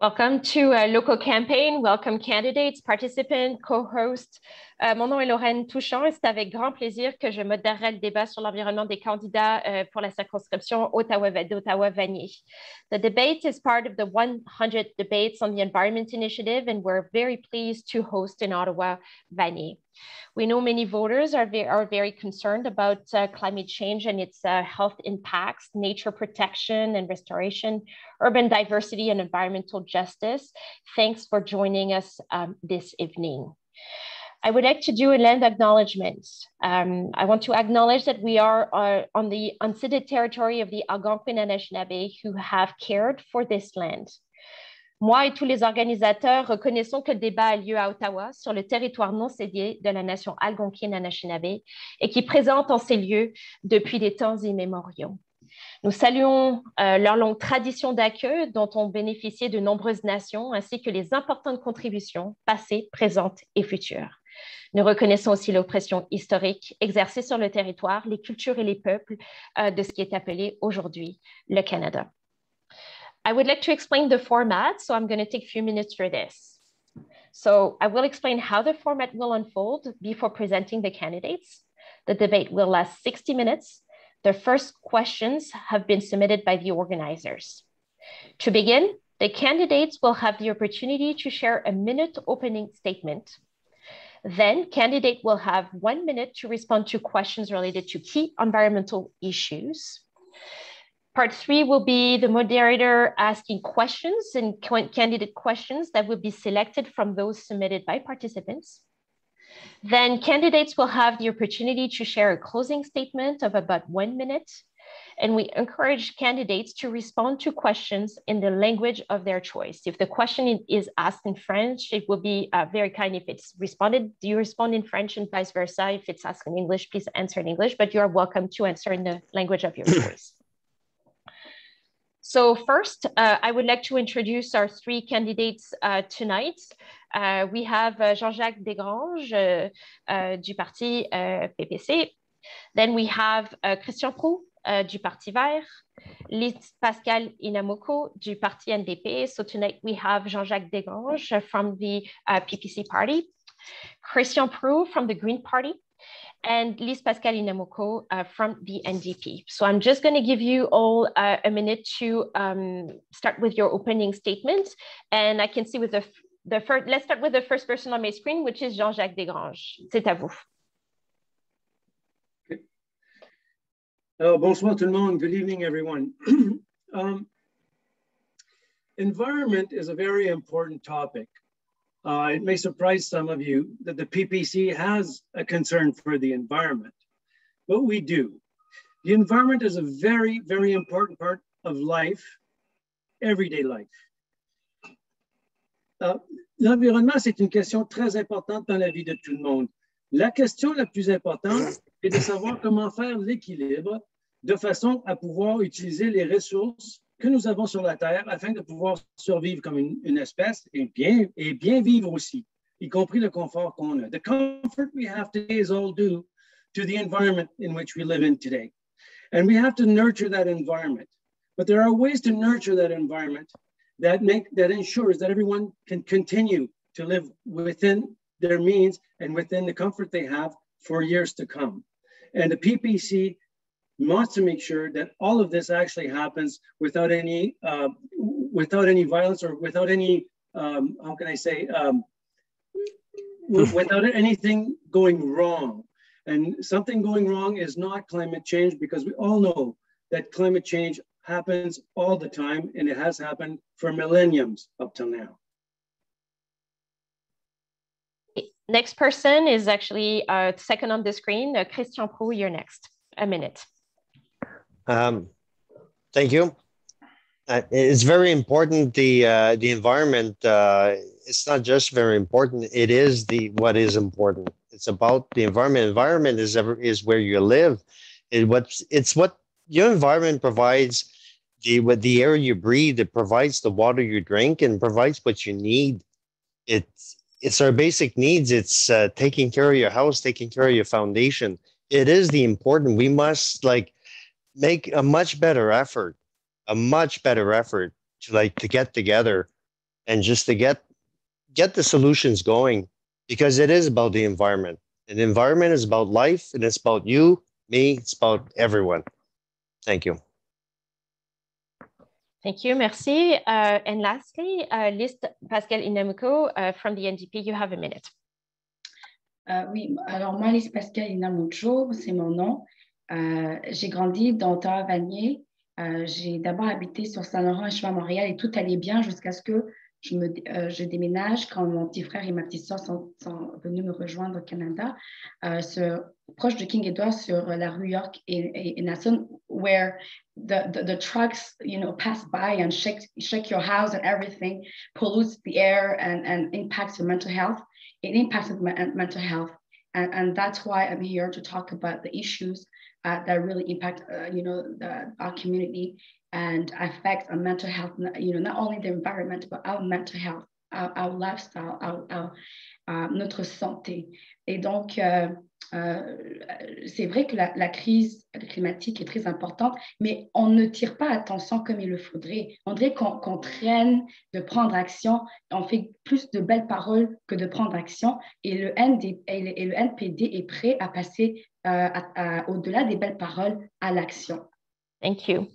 Welcome to a local campaign. Welcome candidates, participants, co-hosts. Mon nom est Lorraine Touchant et c'est avec grand plaisir que je modérerai le débat sur l'environnement des candidats pour la circonscription Ottawa-Vanier. The debate is part of the 100 debates on the Environment Initiative, and we're very pleased to host in Ottawa-Vanier. We know many voters are very concerned about climate change and its health impacts, nature protection and restoration, urban diversity and environmental justice. Thanks for joining us this evening. I would like to do a land acknowledgement. I want to acknowledge that we are on the unceded territory of the Algonquin Anishinaabe who have cared for this land. Moi et tous les organisateurs reconnaissons que le débat a lieu à Ottawa, sur le territoire non cédé de la nation algonquine Anishinaabe et qui présente en ces lieux depuis des temps immémoriaux. Nous saluons leur longue tradition d'accueil dont ont bénéficié de nombreuses nations, ainsi que les importantes contributions passées, présentes et futures. Nous reconnaissons aussi l'oppression historique exercée sur le territoire, les cultures et les peuples de ce qui est appelé aujourd'hui le Canada. I would like to explain the format, so I'm going to take a few minutes for this. So I will explain how the format will unfold before presenting the candidates. The debate will last 60 minutes. The first questions have been submitted by the organizers. To begin, the candidates will have the opportunity to share a minute opening statement. Then, candidate will have 1 minute to respond to questions related to key environmental issues. Part 3 will be the moderator asking questions and candidate questions that will be selected from those submitted by participants. Then candidates will have the opportunity to share a closing statement of about 1 minute. And we encourage candidates to respond to questions in the language of their choice. If the question is asked in French, it will be very kind if it's responded. Do you respond in French and vice versa? If it's asked in English, please answer in English, but you are welcome to answer in the language of your choice. So first, I would like to introduce our 3 candidates tonight. We have Jean-Jacques Desgranges du Parti PPC. Then we have Christian Prou du Parti Vert, Lise Pascal Inamoko du Parti NDP. So tonight we have Jean-Jacques Desgranges from the PPC party, Christian Prou from the Green Party, and Lise Pascal Inamoko from the NDP. So I'm just going to give you all a minute to start with your opening statement. And I can see with the first, let's start with the first person on my screen, which is Jean-Jacques Desgranges. C'est à vous. Okay. Bonsoir tout le monde. Good evening, everyone. Environment is a very important topic. It may surprise some of you that the PPC has a concern for the environment, but we do. The environment is a very, very important part of life, everyday life. L'environnement, c'est une question très importante dans la vie de tout le monde. La question la plus importante est de savoir comment faire l'équilibre de façon à pouvoir utiliser les ressources que nous avons sur la Terre afin de pouvoir survivre comme une espèce et bien vivre aussi, y compris le confort qu'on a. The comfort we have today is all due to the environment in which we live in today. And we have to nurture that environment. But there are ways to nurture that environment that ensures that everyone can continue to live within their means and within the comfort they have for years to come. And the PPC wants to make sure that all of this actually happens without any violence or without any, how can I say, without anything going wrong. And something going wrong is not climate change, because we all know that climate change happens all the time, and it has happened for millenniums up till now. Next person is actually second on the screen. Christian Prou, you're next. A minute. Thank you. It's very important. The environment. It's not just very important. It is what is important. It's about the environment. Environment is where you live. It's what your environment provides. The air you breathe. It provides the water you drink and provides what you need. It's our basic needs. It's taking care of your house, taking care of your foundation. It is the important. We must make a much better effort to get together and just to get the solutions going, because it is about the environment. And the environment is about life, and it's about you, me, it's about everyone. Thank you. Thank you, merci. And lastly, List Pascal Inamuko from the NDP, you have a minute. Oui, alors moi, Lise Pascal Inamucho, c'est mon nom. J'ai grandi dans Ottawa-Vanier. J'ai d'abord habité sur Saint-Laurent et je suis à Montréal et tout allait bien jusqu'à ce que je déménage quand mon petit frère et ma petite soeur sont venus me rejoindre au Canada, proche de King Edward sur la rue York et Nassau, where the trucks, pass by and shake your house and everything, pollutes the air and impacts your mental health. It impacts my mental health. And that's why I'm here to talk about the issues that really impact, our community and affect our mental health, not only the environment, but our mental health, our lifestyle, notre santé. Et donc, c'est vrai que la crise climatique est très importante, mais on ne tire pas attention comme il le faudrait. On dirait qu'on traîne de prendre action. On fait plus de belles paroles que de prendre action. Et le NPD est prêt à passer au-delà des belles paroles à l'action. Thank you.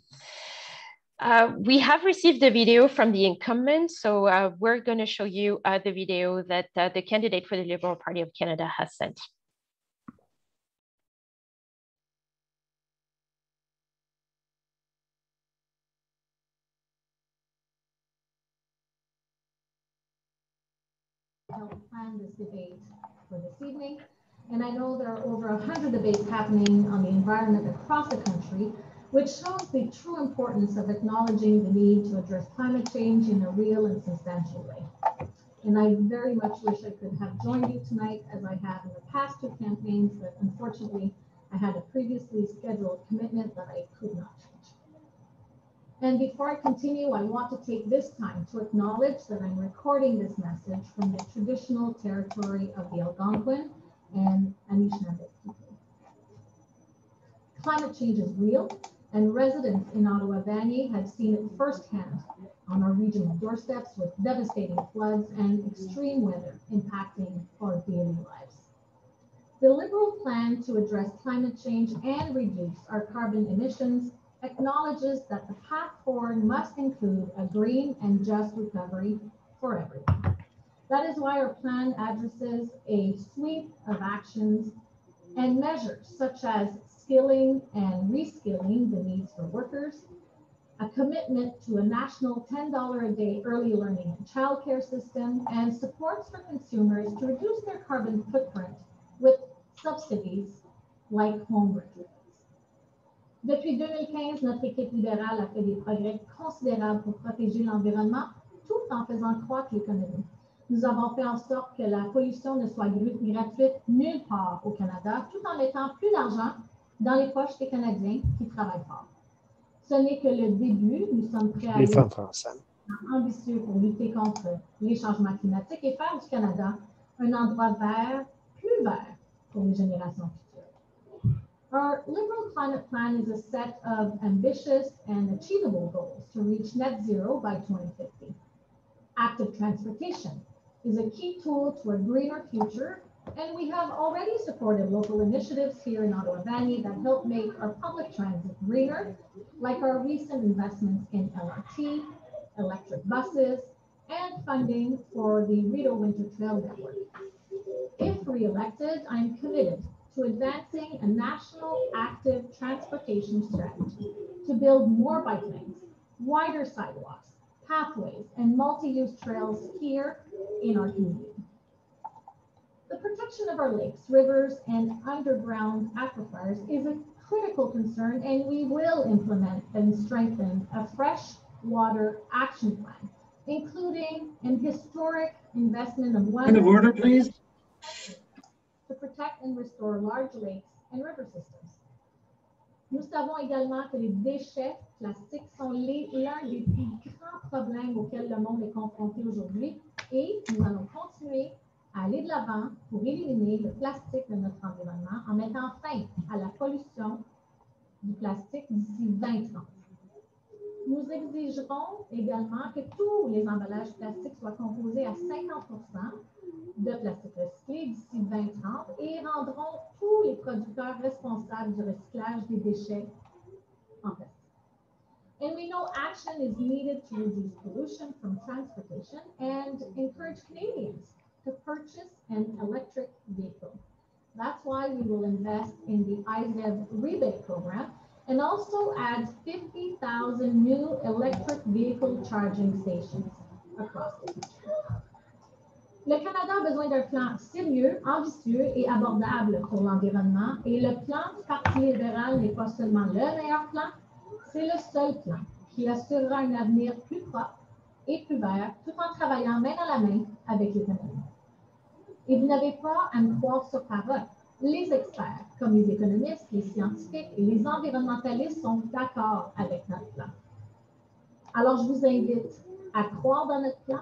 We have received the video from the incumbent, so we're going to show you the video that the candidate for the Liberal Party of Canada has sent. Help plan this debate for this evening. And I know there are over 100 debates happening on the environment across the country, which shows the true importance of acknowledging the need to address climate change in a real and substantial way. And I very much wish I could have joined you tonight as I have in the past two campaigns, but unfortunately I had a previously scheduled commitment that I could not change. And before I continue, I want to take this time to acknowledge that I'm recording this message from the traditional territory of the Algonquin and Anishinaabe people. Climate change is real, and residents in Ottawa-Vanier have seen it firsthand on our regional doorsteps with devastating floods and extreme weather impacting our daily lives. The Liberal plan to address climate change and reduce our carbon emissions acknowledges that the path forward must include a green and just recovery for everyone. That is why our plan addresses a suite of actions and measures such as skilling and reskilling the needs for workers, a commitment to a national $10 a day early learning and childcare system, and supports for consumers to reduce their carbon footprint with subsidies like home retrofits. Depuis 2015, notre équipe libérale a fait des progrès considérables pour protéger l'environnement tout en faisant croître l'économie. Nous avons fait en sorte que la pollution ne soit gratuite nulle part au Canada, tout en mettant plus d'argent dans les poches des Canadiens qui travaillent fort. Ce n'est que le début. Nous sommes prêts à aller ambitieux pour lutter contre les changements climatiques et faire du Canada un endroit vert, plus vert pour les générations futures. Our Liberal climate plan is a set of ambitious and achievable goals to reach net zero by 2050. Active transportation is a key tool to a greener future, and we have already supported local initiatives here in Ottawa-Vanier that help make our public transit greener, like our recent investments in LRT, electric buses, and funding for the Rideau Winter Trail Network. If re-elected, I'm committed to advancing a national active transportation strategy to build more bike lanes, wider sidewalks, pathways, and multi-use trails here in our community. The protection of our lakes, rivers, and underground aquifers is a critical concern, and we will implement and strengthen a fresh water action plan, including an historic investment of Point of order, please. To protect and restore large lakes and river systems. Nous savons également que les déchets plastiques sont l'un des plus grands problèmes auxquels le monde est confronté aujourd'hui, et nous allons continuer à aller de l'avant pour éliminer le plastique de notre environnement en mettant fin à la pollution du plastique d'ici 2030. Nous Nous exigerons également que tous les emballages plastiques soient composés à 50% de plastique recyclé d'ici 2030 et rendrons tous les producteurs responsables du recyclage des déchets en plastique. And we know action is needed to reduce pollution from transportation and encourage Canadians to purchase an electric vehicle. That's why we will invest in the IZEV rebate program and also add 50,000 new electric vehicle charging stations across the country. Le Canada a besoin d'un plan sérieux, ambitieux et abordable pour l'environnement et le plan du Parti libéral n'est pas seulement le meilleur plan, c'est le seul plan qui assurera un avenir plus propre et plus vert tout en travaillant main dans la main avec l'économie. Et vous n'avez pas à me croire sur parole. Les experts, comme les économistes, les scientifiques et les environnementalistes sont d'accord avec notre plan. Alors, je vous invite à croire dans notre plan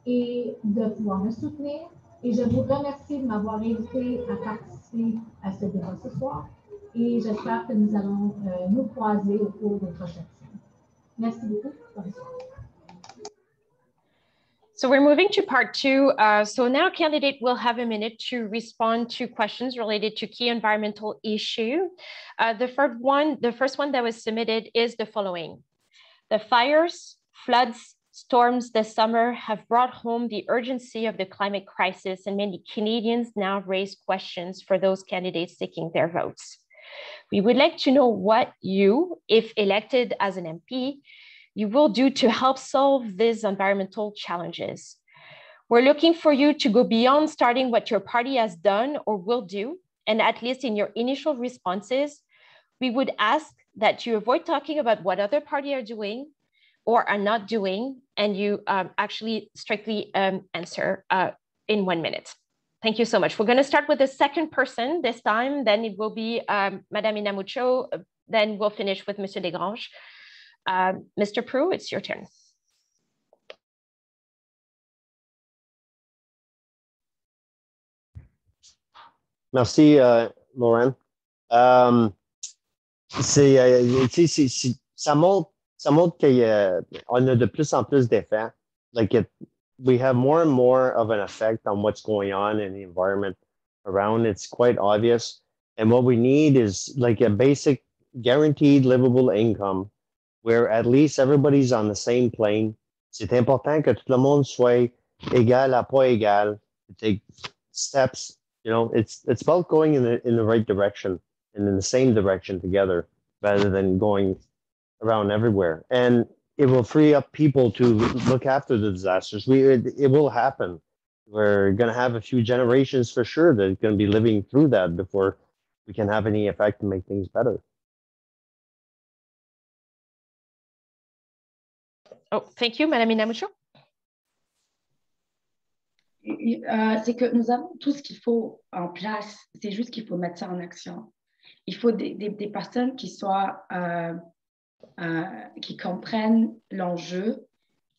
et de pouvoir me soutenir. Et je vous remercie de m'avoir invité à participer à ce débat ce soir. Et j'espère que nous allons nous croiser au cours des prochaines semaines. Merci beaucoup. Bonne soirée. So we're moving to part two. So now candidate will have a minute to respond to questions related to key environmental issue. The first one that was submitted is the following. The fires, floods, storms this summer have brought home the urgency of the climate crisis, and many Canadians now raise questions for those candidates seeking their votes. We would like to know what you, if elected as an MP, you will do to help solve these environmental challenges. We're looking for you to go beyond starting what your party has done or will do, and at least in your initial responses, we would ask that you avoid talking about what other parties are doing or are not doing, and you actually strictly answer in 1 minute. Thank you so much. We're going to start with the second person this time, then it will be Madame Inamucho, then we'll finish with Monsieur Desgranges. Mr. Prue, it's your turn. Merci, Lauren. Ça montre qu'on a de plus en plus d'effets. We have more and more of an effect on what's going on in the environment around. It's quite obvious. And what we need is like a basic guaranteed livable income where at least everybody's on the same plane. C'est important que tout le monde soit égal à pas égal. Take steps, you know, it's about going in the right direction and in the same direction together rather than going around everywhere. And it will free up people to look after the disasters. It will happen. We're going to have a few generations for sure that are going to be living through that before we can have any effect to make things better. Oh, thank you, Madame Inamucho. C'est que nous avons tout ce qu'il faut en place, c'est juste qu'il faut mettre ça en action. Il faut des personnes qui soient, qui comprennent l'enjeu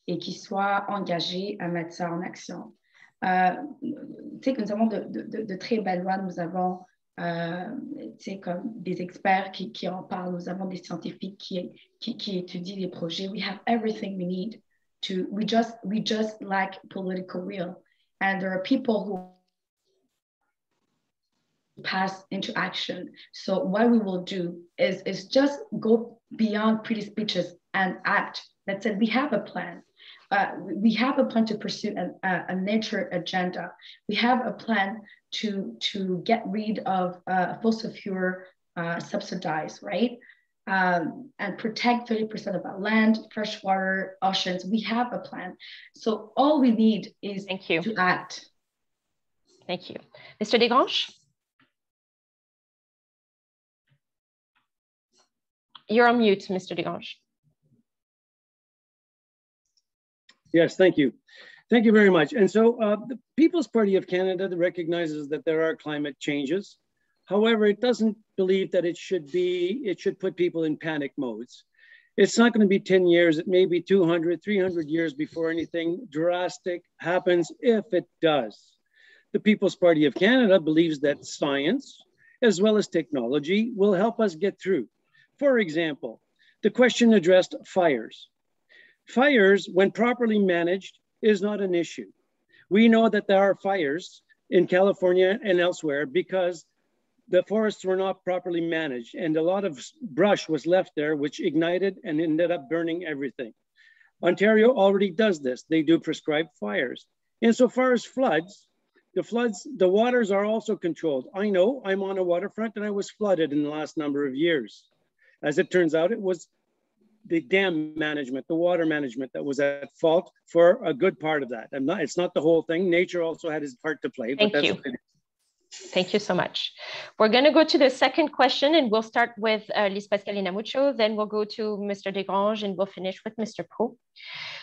et qui soient engagées à mettre ça en action. Tu sais que nous avons de très belles lois, nous avons comme des experts qui en parlent, nous avons des scientifiques qui étudient les projets. We have everything we need to, we just lack political will. And there are people who pass into action. So what we will do is just go beyond pretty speeches and act. That said, we have a plan. We have a plan to pursue a nature agenda. We have a plan to get rid of fossil fuel subsidized, right? And protect 30% of our land, fresh water, oceans. We have a plan. So all we need is to act. Thank you. Mr. Desgranges? You're on mute, Mr. Desgranges. Yes, thank you. Thank you very much. And so the People's Party of Canada recognizes that there are climate changes. However, it doesn't believe that it should put people in panic modes. It's not going to be 10 years, it may be 200, 300 years before anything drastic happens, if it does. The People's Party of Canada believes that science, as well as technology, will help us get through. For example, The question addressed fires. Fires, when properly managed, is not an issue. We know that there are fires in California and elsewhere because the forests were not properly managed and a lot of brush was left there, which ignited and ended up burning everything. Ontario already does this. They do prescribed fires. Insofar as floods, the waters are also controlled. I know I'm on a waterfront and I was flooded in the last number of years. As it turns out, it was the dam management, the water management that was at fault for a good part of that. It's not the whole thing. Nature also had its part to play. Thank you. Thank you so much. We're going to go to the second question and we'll start with Lise Pascaline Amucho, then we'll go to Mr. Desgranges and we'll finish with Mr. Pro.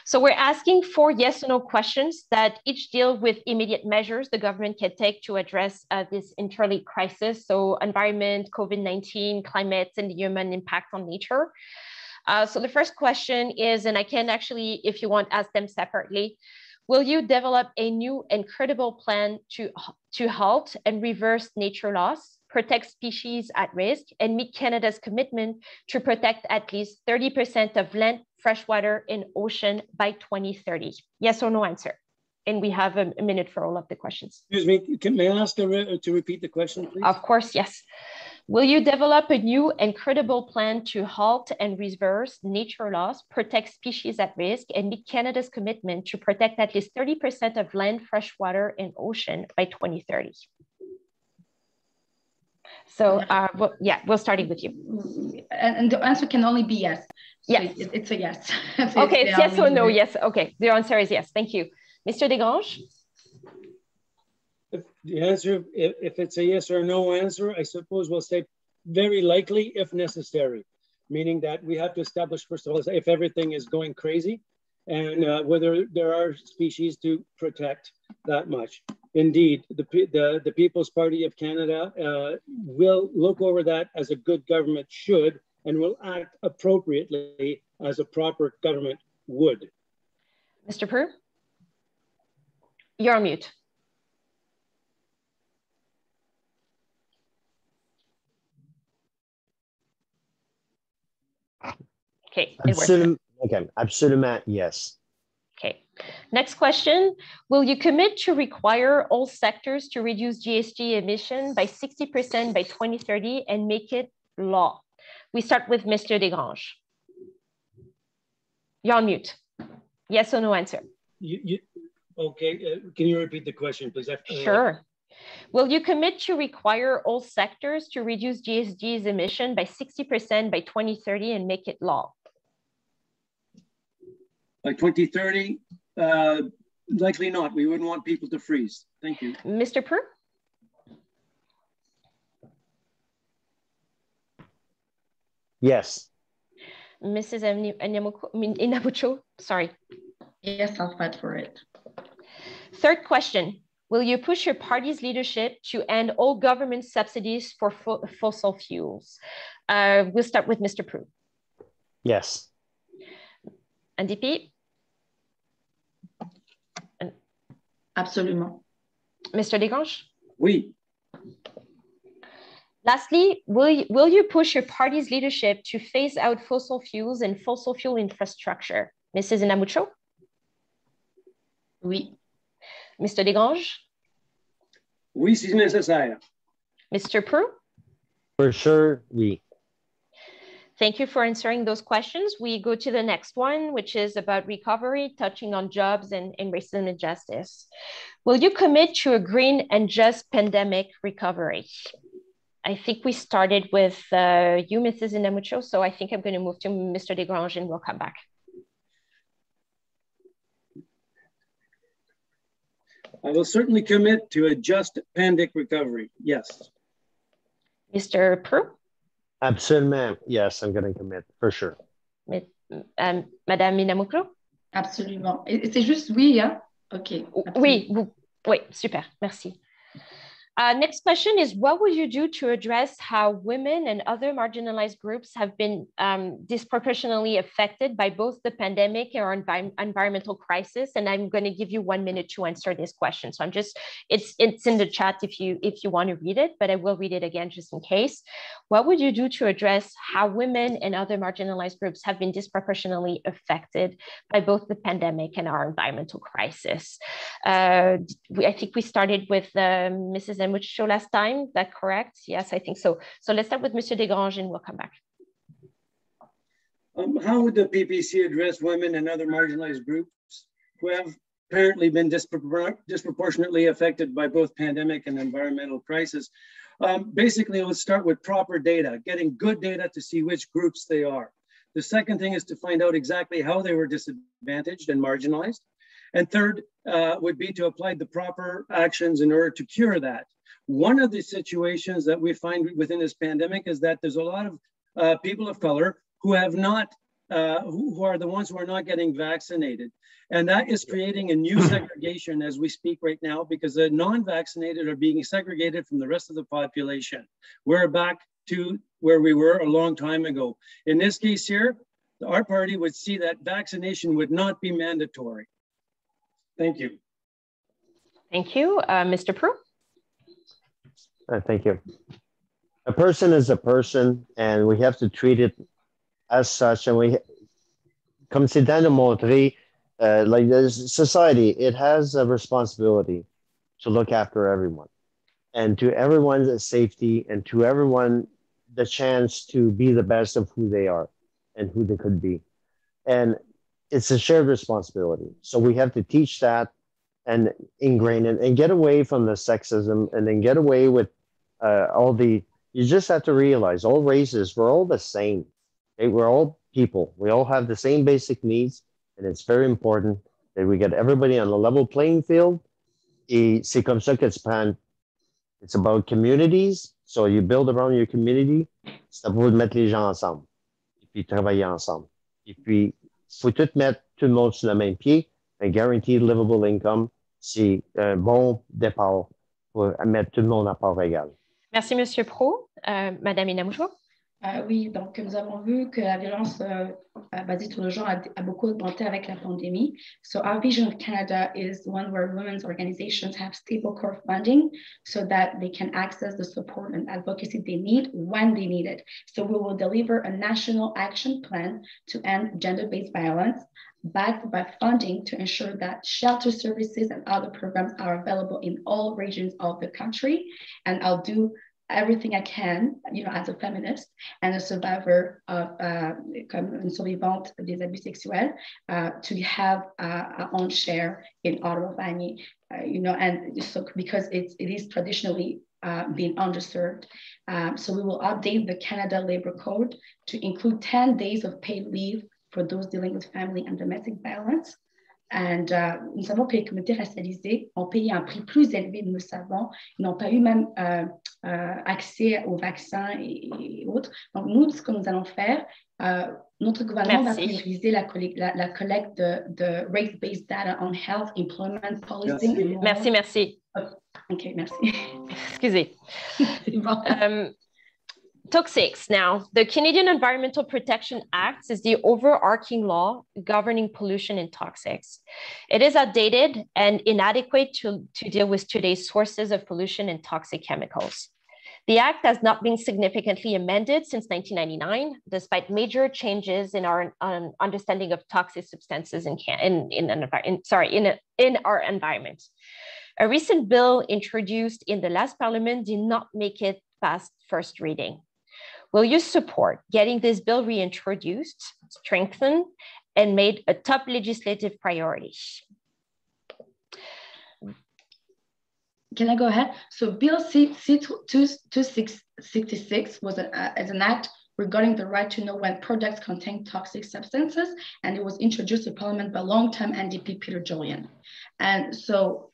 So we're asking 4 yes or no questions that each deal with immediate measures the government can take to address this interlinked crisis. So environment, COVID-19, climate, and the human impact on nature. So the first question is, and I can actually, if you want, ask them separately. Will you develop a new and credible plan to halt and reverse nature loss, protect species at risk, and meet Canada's commitment to protect at least 30% of land, freshwater, and ocean by 2030? Yes or no answer. And we have a minute for all of the questions. Excuse me, may I ask to repeat the question, please? Of course, yes. Will you develop a new and credible plan to halt and reverse nature loss, protect species at risk, and meet Canada's commitment to protect at least 30% of land, freshwater, and ocean by 2030? So, we'll start with you. And the answer can only be yes. So yes. It's a yes. Okay, it's yes or no, yes. Okay, the answer is yes. Thank you. Mr. Desgranges? The answer, if it's a yes or no answer, I suppose we'll say very likely if necessary, meaning that we have to establish, first of all, if everything is going crazy and whether there are species to protect that much. Indeed, the People's Party of Canada will look over that as a good government should and will act appropriately as a proper government would. Mr. Prue? You're on mute. Okay, Absolument, yes. Okay, next question. Will you commit to require all sectors to reduce GHG emission by 60% by 2030 and make it law? We start with Mr. Desgranges. You're on mute. Yes or no answer? Okay, can you repeat the question, please? Sure. Will you commit to require all sectors to reduce GHG's emission by 60% by 2030 and make it law? By 2030, likely not. We wouldn't want people to freeze. Thank you. Mr. Prue? Yes. Mrs. Inabucho, sorry. Yes, I'll fight for it. Third question. Will you push your party's leadership to end all government subsidies for fossil fuels? We'll start with Mr. Prue. Yes. NDP? Absolument. Mr. Desgranges? Oui. Lastly, will you push your party's leadership to phase out fossil fuels and fossil fuel infrastructure? Mrs. Inamucho? Oui. Mr. Desgranges? Oui, si nécessaire. Mr. Prue? For sure, oui. Thank you for answering those questions. We go to the next one, which is about recovery, touching on jobs and racism and justice. Will you commit to a green and just pandemic recovery? I think we started with you, Mrs. Inamucho, so I think I'm going to move to Mr. Desgranges and we'll come back. I will certainly commit to a just pandemic recovery, yes. Mr. Prue? Absolument, yes, I'm going to commit, for sure. Madame Inamucho? Absolument. C'est juste oui, hein? OK. Oui, oui, super, merci. Next question is, what would you do to address how women and other marginalized groups have been disproportionately affected by both the pandemic and our environmental crisis? And I'm going to give you 1 minute to answer this question. So it's in the chat if you want to read it, but I will read it again just in case. What would you do to address how women and other marginalized groups have been disproportionately affected by both the pandemic and our environmental crisis? I think we started with Mrs. Emucho last time. Is that correct? Yes, I think so. So let's start with Mr. Desgranges and we'll come back. How would the PPC address women and other marginalized groups who have apparently been disproportionately affected by both pandemic and environmental crisis? Basically, let's start with proper data, getting good data to see which groups they are. The second thing is to find out exactly how they were disadvantaged and marginalized. And third would be to apply the proper actions in order to cure that. One of the situations that we find within this pandemic is that there's a lot of people of color who have not, who are the ones who are not getting vaccinated. And that is creating a new segregation as we speak right now, because the non-vaccinated are being segregated from the rest of the population. We're back to where we were a long time ago. In this case here, our party would see that vaccination would not be mandatory. Thank you. Thank you. Mr. Prue? Thank you. A person is a person, and we have to treat it as such. And comme c'est dans de montrer, like the society, it has a responsibility to look after everyone, and to everyone's safety, and to everyone the chance to be the best of who they are and who they could be. And it's a shared responsibility. So we have to teach that and ingrain it and get away from the sexism, and then get away with you just have to realize all races, we're all the same. Okay? We're all people. We all have the same basic needs. And it's very important that we get everybody on a level playing field. Et c'est comme ça que tu prends. It's about communities. So you build around your community. C'est à vous de mettre les gens ensemble. Et puis travailler ensemble. Et puis, faut tout mettre tout le monde sur le même pied. Un guaranteed livable income, c'est un bon départ pour mettre tout le monde à part égale. Merci, Monsieur Pro. Madame Inamujo? Oui, donc nous avons vu que la violence basée sur le genre a beaucoup augmenté avec la pandémie. So our vision of Canada is one where women's organizations have stable core funding so that they can access the support and advocacy they need when they need it. So we will deliver a national action plan to end gender-based violence, backed by funding to ensure that shelter services and other programs are available in all regions of the country. And I'll do everything I can, as a feminist and a survivor of, comme une survivante des abus sexuels, to have our own share in Ottawa-Vanier, and so because it is traditionally been underserved. So we will update the Canada Labor Code to include 10 days of paid leave for those dealing with family and domestic violence. And nous savons que les communautés racialisées ont payé un prix plus élevé, nous le savons. Ils n'ont pas eu même accès aux vaccins et autres. Donc, nous, ce que nous allons faire, notre gouvernement va prioriser la collecte de race-based data on health, employment, policy. Merci. OK, merci. Excusez. Toxics. Now, the Canadian Environmental Protection Act is the overarching law governing pollution and toxics. It is outdated and inadequate to deal with today's sources of pollution and toxic chemicals. The Act has not been significantly amended since 1999, despite major changes in our understanding of toxic substances in our environment. A recent bill introduced in the last Parliament did not make it past first reading. Will you support getting this bill reintroduced, strengthened, and made a top legislative priority? Can I go ahead? So Bill C-266 was as an act regarding the right to know when products contain toxic substances, and it was introduced to Parliament by longtime NDP Peter Julian. And so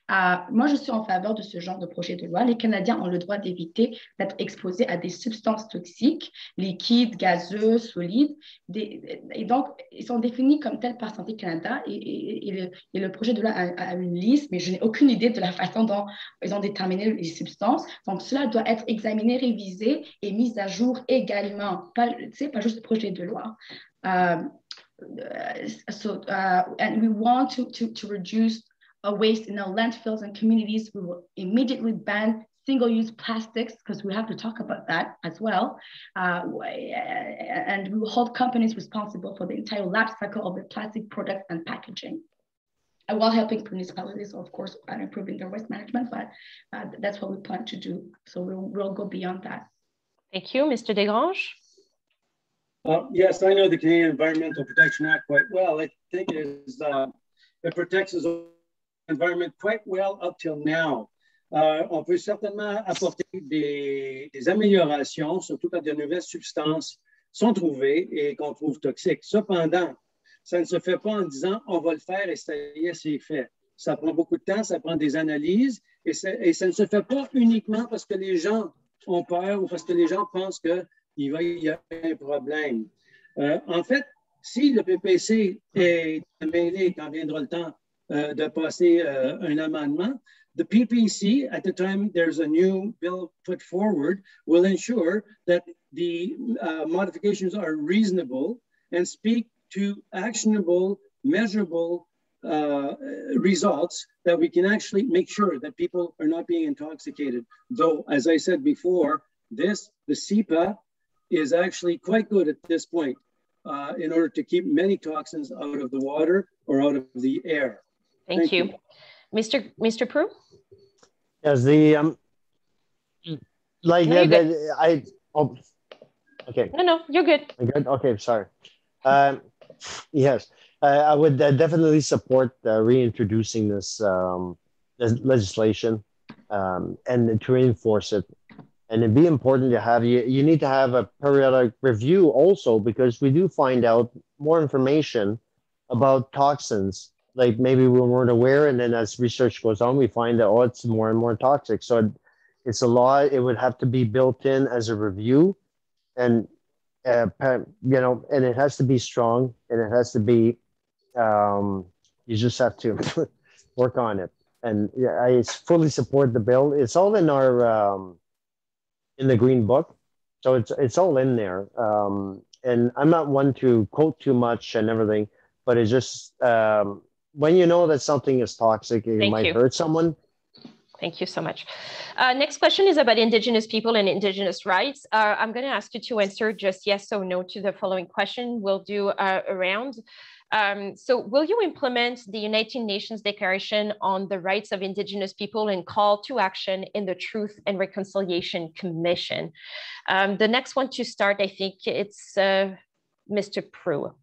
Moi, je suis en faveur de ce genre de projet de loi. Les Canadiens ont le droit d'éviter d'être exposés à des substances toxiques, liquides, gazeux, solides. Et donc, ils sont définis comme tels par Santé Canada. Et le projet de loi a une liste, mais je n'ai aucune idée de la façon dont ils ont déterminé les substances. Donc, cela doit être examiné, révisé et mis à jour également. Pas juste le projet de loi. And we want to reduce waste in our landfills and communities. We will immediately ban single-use plastics because we have to talk about that as well. And we will hold companies responsible for the entire life cycle of the plastic products and packaging, while helping municipalities, of course, and improving their waste management. But that's what we plan to do. So we'll go beyond that. Thank you. Mr. Desgranges? Yes, I know the Canadian Environmental Protection Act quite well. I think it protects us environment quite well up till now. On peut certainement apporter des améliorations, surtout quand de nouvelles substances sont trouvées et qu'on trouve toxiques. Cependant, ça ne se fait pas en disant on va le faire et ça y est, c'est fait. Ça prend beaucoup de temps, ça prend des analyses et ça ne se fait pas uniquement parce que les gens ont peur ou parce que les gens pensent qu'il y a un problème. En fait, si le PPC est mêlé quand viendra le temps de passer un amendement, the PPC, at the time there's a new bill put forward, will ensure that the modifications are reasonable and speak to actionable, measurable results that we can actually make sure that people are not being intoxicated. Though, as I said before, the CEPA is actually quite good at this point in order to keep many toxins out of the water or out of the air. Thank you. Mr. Prue? Yes, okay. No, you're good. I'm good? Okay, sorry. Yes, I would definitely support reintroducing this legislation and to reinforce it. And it'd be important to have, you need to have a periodic review also, because we do find out more information about toxins. Like maybe we weren't aware, and then as research goes on, we find that, oh, it's more and more toxic. So it's a law. It would have to be built in as a review, and and it has to be strong, and it has to be. You just have to work on it. And I fully support the bill. It's all in our in the Green Book, so it's all in there. And I'm not one to quote too much and everything, but it's just. When you know that something is toxic, it might hurt someone. Thank you so much. Next question is about Indigenous people and Indigenous rights. I'm going to ask you to answer just yes or no to the following question. We'll do a round. So will you implement the United Nations Declaration on the Rights of Indigenous People and call to action in the Truth and Reconciliation Commission? The next one to start, I think it's Mr. Prue.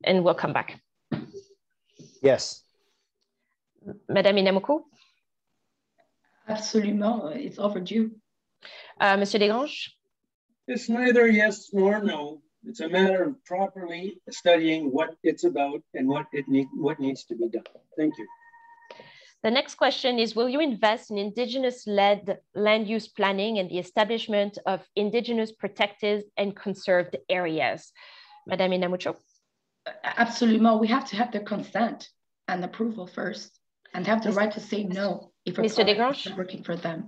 And we'll come back. Yes. Madame Inamuku? Absolument, it's overdue. Monsieur Desgranges? It's neither yes nor no. It's a matter of properly studying what it's about and what needs to be done. Thank you. The next question is, will you invest in Indigenous-led land use planning and the establishment of Indigenous protected and conserved areas? Madame Inamucho? Absolument. We have to have their consent and approval first, and have the right to say no if a Mr. product isn't working for them.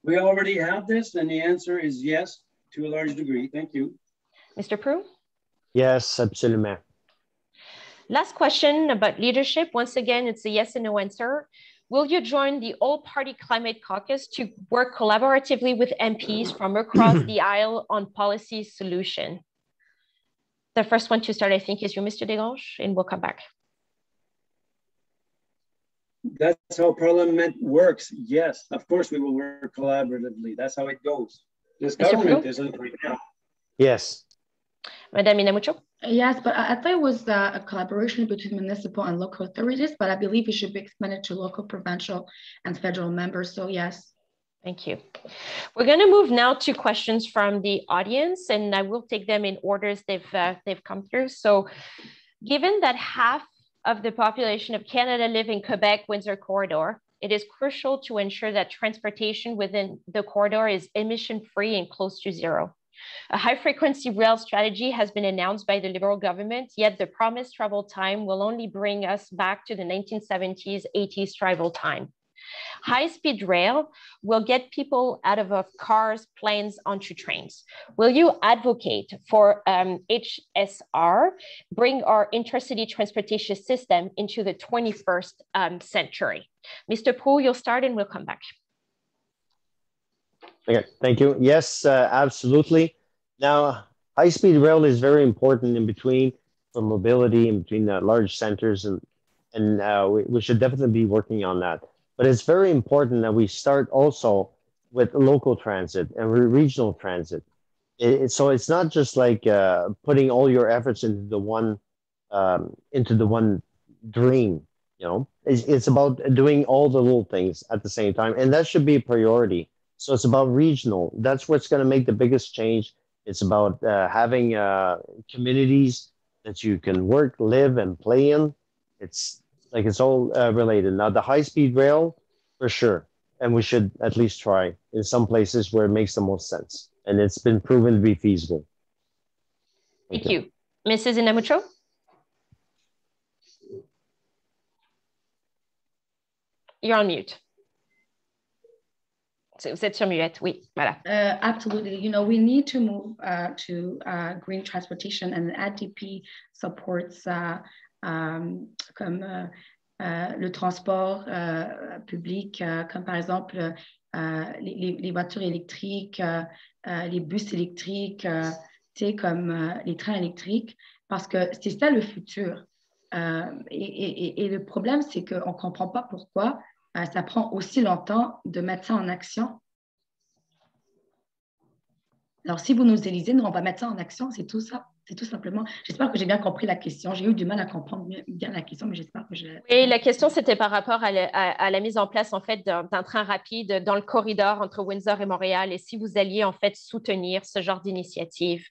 We already have this, and the answer is yes, to a large degree. Thank you. Mr. Prue? Yes, absolutely. Last question about leadership. Once again, it's a yes and no answer. Will you join the All-Party Climate Caucus to work collaboratively with MPs from across the aisle on policy solution? The first one to start, I think, is you, Mr. Desgranges, and we'll come back. That's how Parliament works. Yes, of course we will work collaboratively. That's how it goes. This government isn't right now. Yes. Madame Inamucho? Yes, but I thought it was a collaboration between municipal and local authorities, but I believe it should be expanded to local, provincial, and federal members. So yes. Thank you. We're going to move now to questions from the audience, and I will take them in orders they've come through. So given that half of the population of Canada live in Quebec-Windsor corridor. It is crucial to ensure that transportation within the corridor is emission-free and close to zero. A high-frequency rail strategy has been announced by the Liberal government, yet the promised travel time will only bring us back to the 1970s, 80s travel time. High-speed rail will get people out of cars, planes, onto trains. Will you advocate for HSR, bring our intercity transportation system into the 21st century? Mr. Proulx, you'll start and we'll come back. Okay, thank you. Yes, absolutely. Now, high-speed rail is very important in between for mobility in between large centers, and we should definitely be working on that. But it's very important that we start also with local transit and regional transit. So it's not just like putting all your efforts into the one dream. You know, it's about doing all the little things at the same time, and that should be a priority. So it's about regional. That's what's going to make the biggest change. It's about having communities that you can work, live, and play in. It's all related. Now, the high-speed rail, for sure, and we should at least try in some places where it makes the most sense, and it's been proven to be feasible. Thank you. Mrs. Inamucho? You're on mute. Vous êtes sur muette, oui, voilà. Absolutely. You know, we need to move to green transportation, and ADP supports comme le transport public, comme par exemple les voitures électriques, les bus électriques, comme les trains électriques, parce que c'est ça le futur. Et le problème, c'est qu'on ne comprend pas pourquoi ça prend aussi longtemps de mettre ça en action. Alors, si vous nous élisez, nous, on va mettre ça en action, c'est tout ça. C'est tout simplement. J'espère que j'ai bien compris la question. J'ai eu du mal à comprendre bien la question, mais j'espère que je l'ai. Oui, la question, c'était par rapport à la mise en place, en fait, d'un train rapide dans le corridor entre Windsor et Montréal, et si vous alliez, en fait, soutenir ce genre d'initiative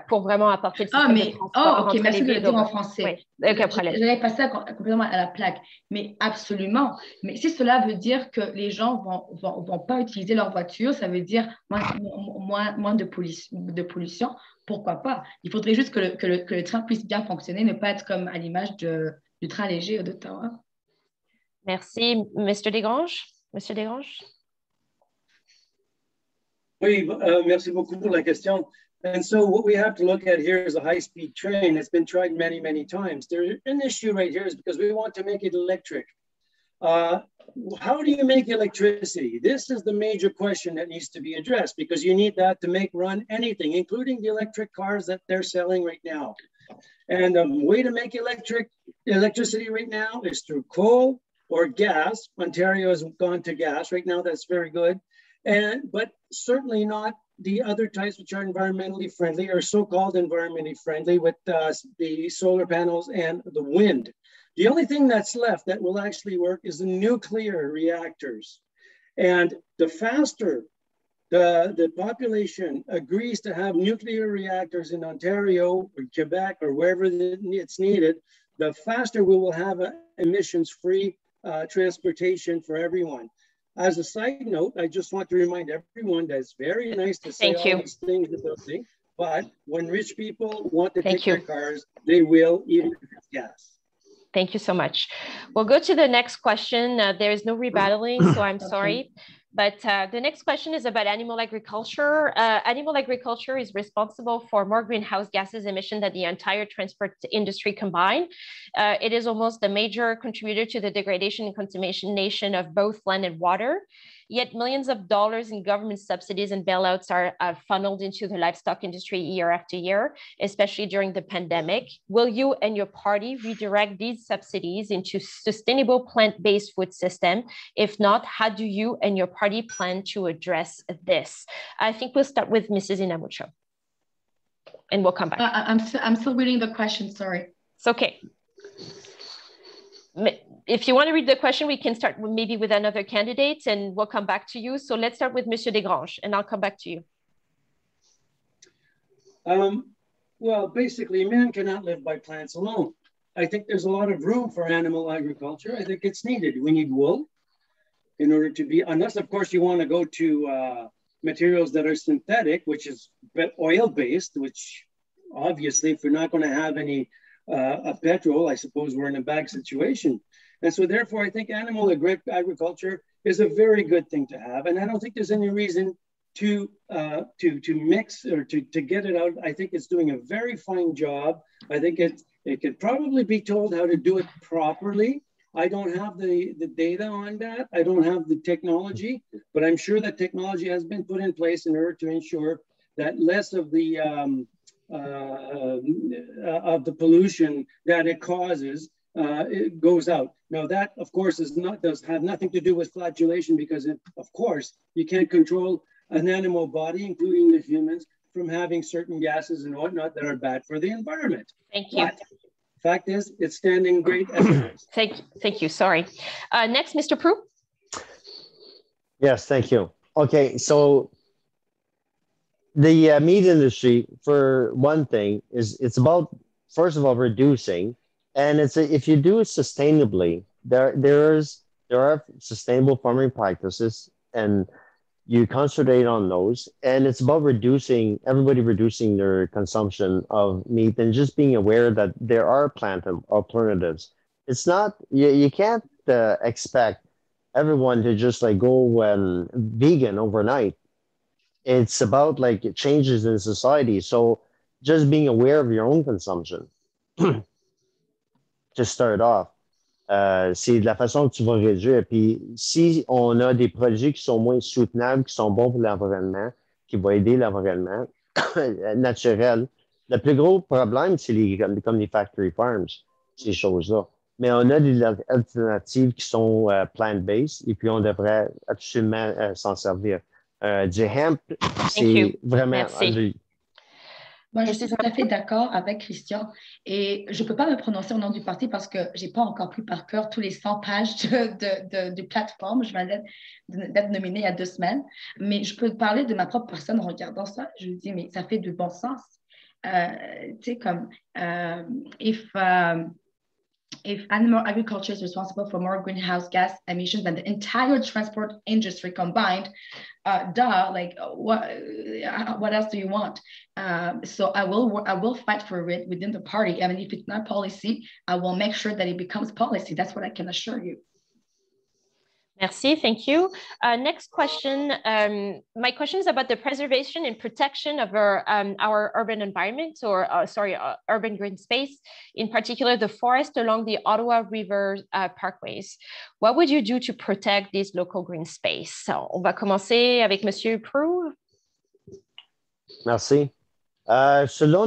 pour vraiment apporter le système de transport. OK, merci de le dire en français. Oui, aucun problème. J'allais passer complètement à la plaque, mais absolument. Mais si cela veut dire que les gens vont pas utiliser leur voiture, ça veut dire moins de pollution. Pourquoi pas? Il faudrait juste que le train puisse bien fonctionner, ne pas être comme à l'image du train léger d'Ottawa. Merci. Monsieur Desgranges? Oui, merci beaucoup pour la question. And so what we have to look at here is a high-speed train. It's been tried many, many times. An issue right here is because we want to make it electric. How do you make electricity? This is the major question that needs to be addressed, because you need that to run anything, including the electric cars that they're selling right now. And the way to make electricity right now is through coal or gas. Ontario has gone to gas. Right now, that's very good. But certainly not the other types which are environmentally friendly or so-called environmentally friendly with the solar panels and the wind. The only thing that's left that will actually work is the nuclear reactors. And the faster the population agrees to have nuclear reactors in Ontario or Quebec or wherever it's needed, the faster we will have emissions-free transportation for everyone. As a side note, I just want to remind everyone that it's very nice to say all these things about things, but when rich people want to take their cars, they will, even if it's gas. Thank you so much. We'll go to the next question. There is no rebattling, so I'm sorry. But the next question is about animal agriculture. Animal agriculture is responsible for more greenhouse gases emission than the entire transport industry combined. It is almost a major contributor to the degradation and contamination of both land and water. Yet millions of dollars in government subsidies and bailouts are funneled into the livestock industry year after year, especially during the pandemic. Will you and your party redirect these subsidies into sustainable plant-based food system? If not, how do you and your party plan to address this? I think we'll start with Mrs. Inamucho, and we'll come back. I'm still reading the question, sorry. It's okay. If you want to read the question, we can start maybe with another candidate and we'll come back to you. So let's start with Monsieur Desgranges and I'll come back to you. Well, basically, man cannot live by plants alone. I think there's a lot of room for animal agriculture. I think it's needed. We need wool in order to be, unless of course you want to go to materials that are synthetic, which is oil-based, which obviously if we're not going to have any petrol, I suppose we're in a bad situation. And so therefore, I think animal agriculture is a very good thing to have. And I don't think there's any reason to mix or to get it out. I think it's doing a very fine job. I think it could probably be told how to do it properly. I don't have the data on that. I don't have the technology, but I'm sure that technology has been put in place in order to ensure that less of the pollution that it causes it goes out. Now that, of course, does have nothing to do with flagellation, because of course you can't control an animal body, including the humans, from having certain gases and whatnot that are bad for the environment. Thank you. But fact is, it's standing great as it is. Thank you. Sorry. Next, Mr. Prue. Yes, thank you. Okay, so the meat industry, for one thing, it's about, first of all, reducing, and if you do it sustainably, there are sustainable farming practices, and you concentrate on those, and it's about everybody reducing their consumption of meat and just being aware that there are plant alternatives. It's not, you can't expect everyone to just like go vegan overnight. It's about like changes in society. So just being aware of your own consumption to start off. C'est de la façon que tu vas réduire. Puis si on a des produits qui sont moins soutenables, qui sont bons pour l'environnement, qui vont aider l'environnement naturel, le plus gros problème, c'est comme les factory farms, ces choses-là. Mais on a des alternatives qui sont plant-based et puis on devrait absolument s'en servir. Du hemp, c'est vraiment... Moi, je suis tout à fait d'accord avec Christian et je ne peux pas me prononcer au nom du parti parce que je n'ai pas encore pris par cœur tous les 100 pages de plateforme. Je viens d'être nominée il y a 2 semaines, mais je peux parler de ma propre personne en regardant ça. Je me dis, mais ça fait du bon sens. Tu sais, comme, if animal agriculture is responsible for more greenhouse gas emissions than the entire transport industry combined, what else do you want? So I will fight for it within the party. I mean, if it's not policy, I will make sure that it becomes policy. That's what I can assure you. Merci, thank you. Next question. My question is about the preservation and protection of our urban environment, or urban green space, in particular the forest along the Ottawa River parkways. What would you do to protect this local green space? So, on va commencer avec Monsieur Prue. Merci. Selon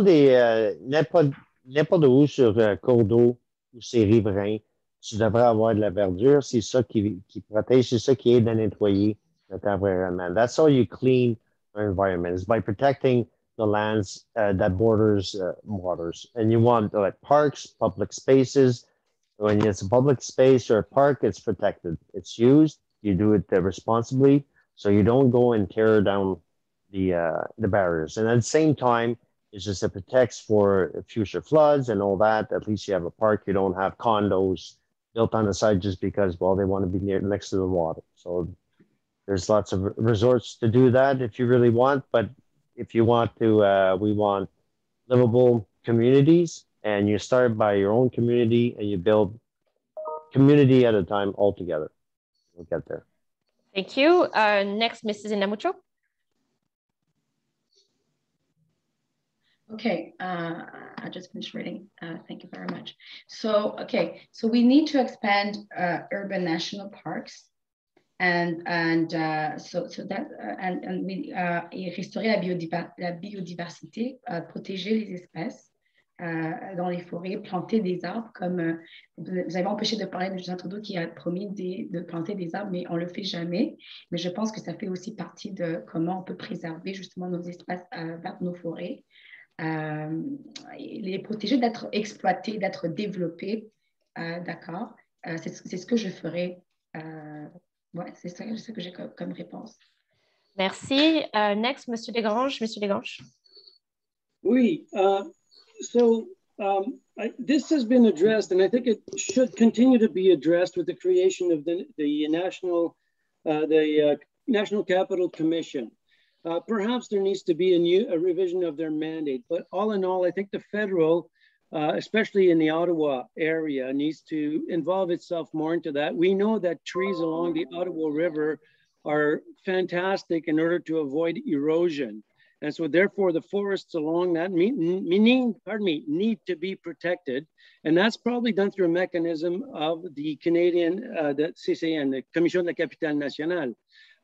n'importe où sur cours d'eau ou ces riverains, tu devrais avoir de la verdure. C'est ça qui protège, c'est ça qui aide à nettoyer notre environnement. That's how you clean our environment, is by protecting the lands that borders waters. And you want like parks, public spaces. When it's a public space or a park, it's protected. It's used. You do it responsibly, so you don't go and tear down the barriers. And at the same time, it's just it protects for future floods and all that. At least you have a park. You don't have condos built on the side just because, well, they want to be next to the water. So there's lots of resorts to do that if you really want. But if you want to, we want livable communities, and you start by your own community and you build community at a time all together. We'll get there. Thank you. Next, Mrs. Inamucho. Okay, I just finished reading. Thank you very much. So we need to expand urban national parks, and restaurer la biodiversité, protéger les espèces dans les forêts, planter des arbres, comme vous avez empêché de parler de Justin Trudeau qui a promis de planter des arbres, mais on ne le fait jamais. Mais je pense que ça fait aussi partie de comment on peut préserver justement nos espaces verts, nos forêts. Les protéger d'être exploités, d'être développés, d'accord. C'est ce que je ferai. Ouais, c'est ça que j'ai comme réponse. Merci. Next, Monsieur Desgranges. Monsieur Desgranges. Oui. So This has been addressed, and I think it should continue to be addressed with the creation of the National Capital Commission. Perhaps there needs to be a revision of their mandate, but all in all, I think the federal, especially in the Ottawa area, needs to involve itself more into that. We know that trees along the Ottawa River are fantastic in order to avoid erosion. And so therefore the forests along that need to be protected. And that's probably done through a mechanism of the Canadian, the CCN, the Commission de la Capitale Nationale.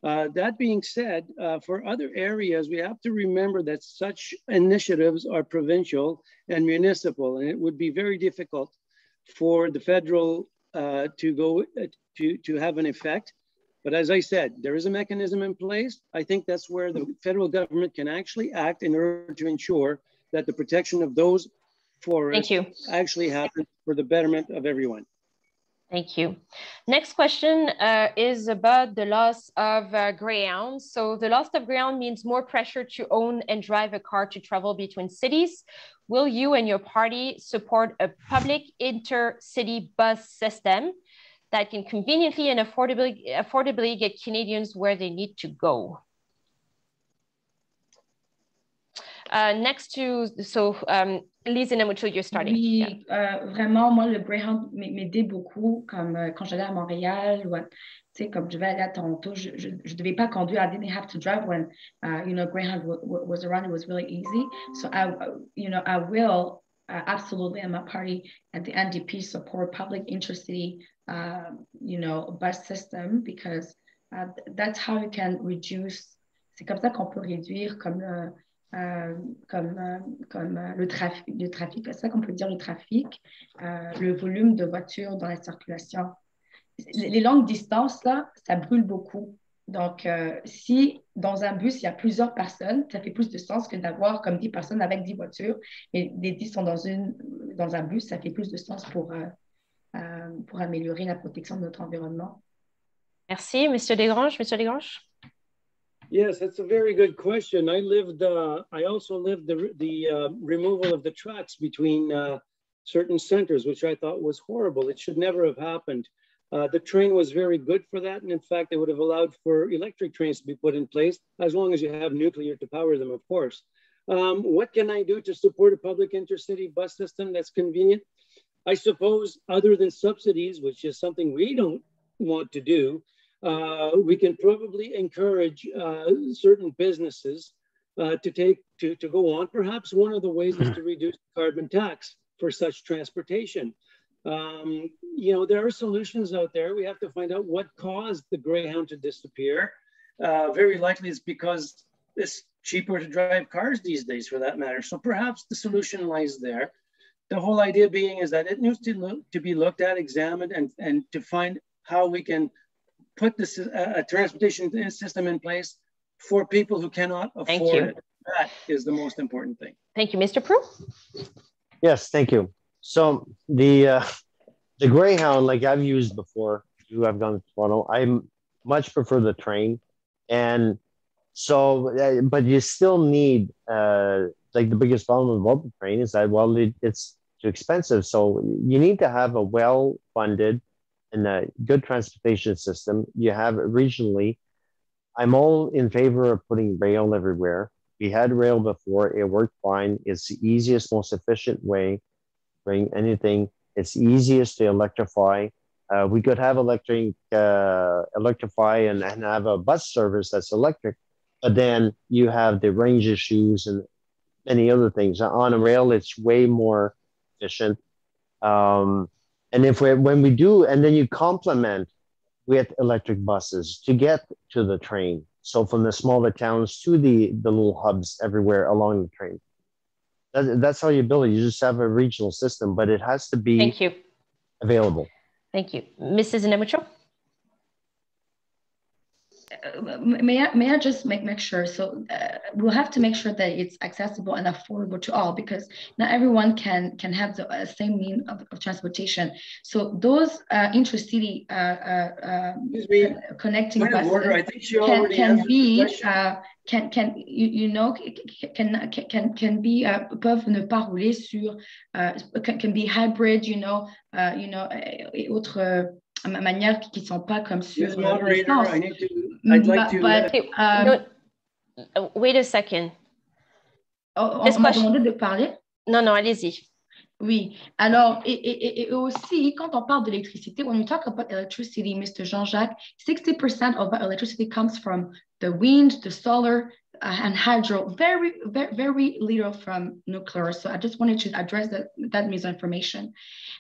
That being said, for other areas, we have to remember that such initiatives are provincial and municipal, and it would be very difficult for the federal to have an effect. But as I said, there is a mechanism in place. I think that's where the federal government can actually act in order to ensure that the protection of those forests actually happens for the betterment of everyone. Thank you. Next question is about the loss of greyhounds. So the loss of greyhound means more pressure to own and drive a car to travel between cities. Will you and your party support a public intercity bus system that can conveniently and affordably get Canadians where they need to go? Lise Namucho, you're starting. Oui, vraiment, moi, le Greyhound m'aidait beaucoup, comme quand j'allais à Montréal, ou comme je vais aller à Toronto, je ne devais pas conduire. I didn't have to drive when, Greyhound was around. It was really easy. So, I will absolutely, and my party at the NDP support public intercity, bus system, because that's how you can reduce. C'est comme ça qu'on peut réduire le trafic, c'est ça qu'on peut dire, le trafic, le volume de voitures dans la circulation. Les longues distances, là, ça brûle beaucoup. Donc, si dans un bus, il y a plusieurs personnes, ça fait plus de sens que d'avoir comme 10 personnes avec 10 voitures. Et les 10 sont dans un bus, ça fait plus de sens pour améliorer la protection de notre environnement. Merci. Monsieur Desgranges. Monsieur Desgranges? Yes, that's a very good question. I also lived the removal of the tracks between certain centers, which I thought was horrible. It should never have happened. The train was very good for that. And in fact, it would have allowed for electric trains to be put in place, as long as you have nuclear to power them, of course. What can I do to support a public intercity bus system that's convenient? I suppose other than subsidies, which is something we don't want to do, we can probably encourage certain businesses to go on. Perhaps one of the ways is to reduce the carbon tax for such transportation. There are solutions out there. We have to find out what caused the Greyhound to disappear. Very likely it's because it's cheaper to drive cars these days, for that matter. So perhaps the solution lies there. The whole idea being is that it needs to be looked at, examined, and to find how we can put this transportation system in place for people who cannot afford it. That is the most important thing. Thank you. Mr. Prue? Yes, thank you. So the Greyhound, like I've used before, you have gone to Toronto, I much prefer the train. And so, but you still need, like the biggest problem about the train is that, well, it's too expensive. So you need to have a well-funded and a good transportation system. You have regionally. I'm all in favor of putting rail everywhere. We had rail before, it worked fine. It's the easiest, most efficient way to bring anything. It's easiest to electrify. We could have electrify and have a bus service that's electric, but then you have the range issues and many other things. On a rail, it's way more efficient. And when we do, and then you complement with electric buses to get to the train. So from the smaller towns to the little hubs everywhere along the train. That's how you build it. You just have a regional system, but it has to be available. Thank you. Mrs. Namucho? May I just make sure? So we'll have to make sure that it's accessible and affordable to all, because not everyone can have the same means of transportation. So those intercity connecting buses I think she already can be peuvent ne pas rouler sur can be hybrid, et autres manières qui ne sont pas comme sur l'essence. I'd like to... Wait a second. On m'a demandé de parler? Non, allez-y. Oui, alors, et aussi, quand on parle d'électricité, when we talk about electricity, Mr. Jean-Jacques, 60% of our electricity comes from the wind, the solar, and hydro, very, very, very little from nuclear. So I just wanted to address that misinformation.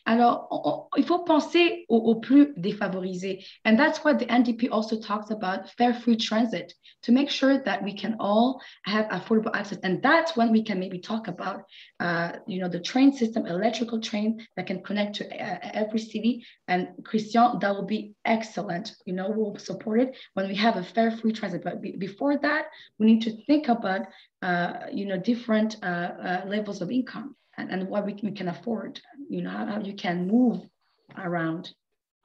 Alors, il faut penser aux plus défavorisés. And that's why the NDP also talks about fair free transit, to make sure that we can all have affordable access. And that's when we can maybe talk about, the train system, electrical train that can connect to every city. And Christian, that will be excellent. We'll support it when we have a fair free transit. But before that, we need to think about, different levels of income and what we can afford, how you can move around.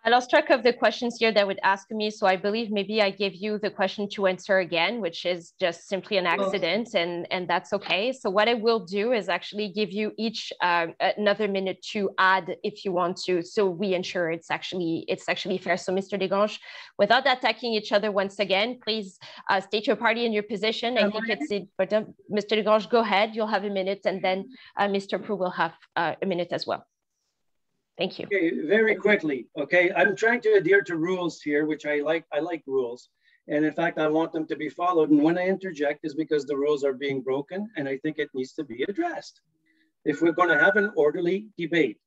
I lost track of the questions here that would ask me, so I believe maybe I gave you the question to answer again, which is just simply an accident, and that's okay. So what I will do is actually give you each another minute to add if you want to, so we ensure it's actually fair. So Mr. Desgranges, without attacking each other once again, please state your party and your position. I think it's important. Mr. Desgranges, go ahead. You'll have a minute, and then Mr. Proulx will have a minute as well. Thank you. Okay, very quickly. Okay, I'm trying to adhere to rules here, which I like. I like rules, and in fact, I want them to be followed. And when I interject, is because the rules are being broken, and I think it needs to be addressed if we're going to have an orderly debate.